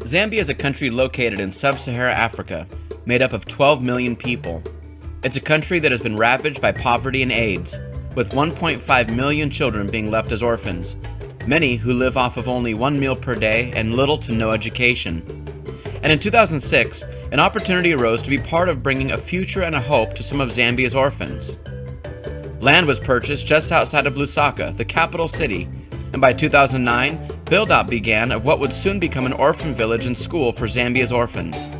Zambia is a country located in sub-Saharan Africa, made up of 12 million people. It's a country that has been ravaged by poverty and AIDS, with 1.5 million children being left as orphans, many who live off of only one meal per day and little to no education. And in 2006, an opportunity arose to be part of bringing a future and a hope to some of Zambia's orphans. Land was purchased just outside of Lusaka, the capital city, and by 2009, build-out began of what would soon become an orphan village and school for Zambia's orphans.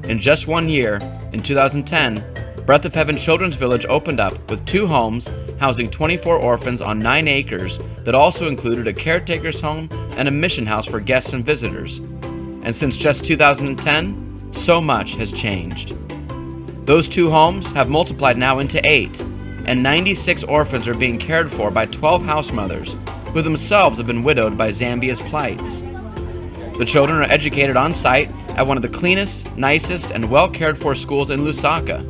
In just 1 year, in 2010, Breath of Heaven Children's Village opened up with 2 homes housing 24 orphans on 9 acres that also included a caretaker's home and a mission house for guests and visitors. And since just 2010, so much has changed. Those 2 homes have multiplied now into 8, and 96 orphans are being cared for by 12 house mothers, who themselves have been widowed by Zambia's plights. The children are educated on site at one of the cleanest, nicest, and well-cared-for schools in Lusaka.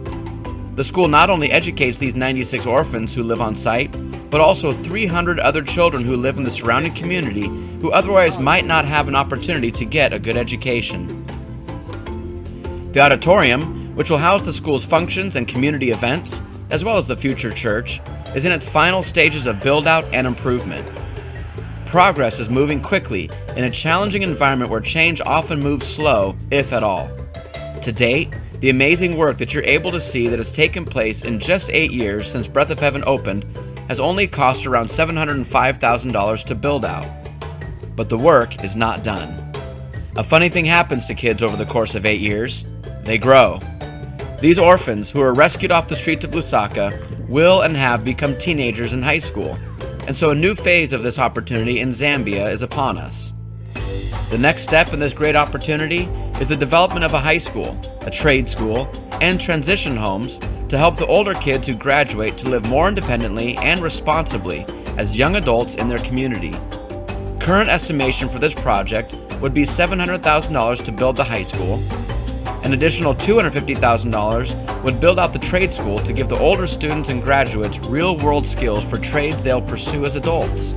The school not only educates these 96 orphans who live on site, but also 300 other children who live in the surrounding community who otherwise might not have an opportunity to get a good education. The auditorium, which will house the school's functions and community events, as well as the future church, is in its final stages of build-out and improvement. Progress is moving quickly in a challenging environment where change often moves slow, if at all. To date, the amazing work that you're able to see that has taken place in just 8 years since Breath of Heaven opened has only cost around $705,000 to build out. But the work is not done. A funny thing happens to kids over the course of 8 years. They grow. These orphans, who are rescued off the streets of Lusaka, will and have become teenagers in high school, and so a new phase of this opportunity in Zambia is upon us. The next step in this great opportunity is the development of a high school, a trade school, and transition homes to help the older kids who graduate to live more independently and responsibly as young adults in their community. Current estimation for this project would be $700,000 to build the high school. An additional $250,000 would build out the trade school to give the older students and graduates real-world skills for trades they'll pursue as adults.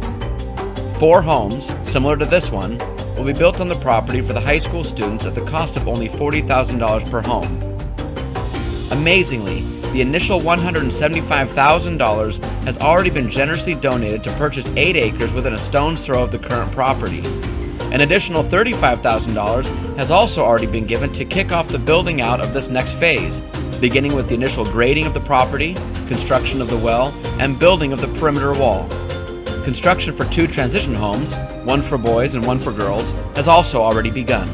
4 homes, similar to this one, will be built on the property for the high school students at the cost of only $40,000 per home. Amazingly, the initial $175,000 has already been generously donated to purchase 8 acres within a stone's throw of the current property. An additional $35,000 has also already been given to kick off the building out of this next phase, beginning with the initial grading of the property, construction of the well, and building of the perimeter wall. Construction for 2 transition homes, one for boys and one for girls, has also already begun.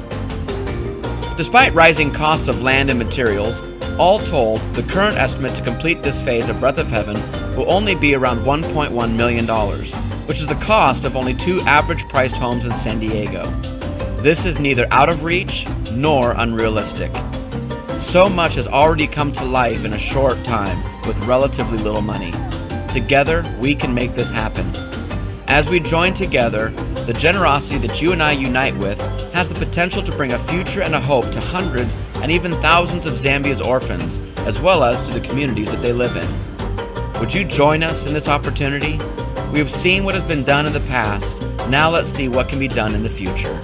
Despite rising costs of land and materials, all told, the current estimate to complete this phase of Breath of Heaven will only be around $1.1 million, which is the cost of only 2 average-priced homes in San Diego. This is neither out of reach nor unrealistic. So much has already come to life in a short time with relatively little money. Together, we can make this happen. As we join together, the generosity that you and I unite with has the potential to bring a future and a hope to hundreds and even thousands of Zambia's orphans, as well as to the communities that they live in. Would you join us in this opportunity? We have seen what has been done in the past. Now let's see what can be done in the future.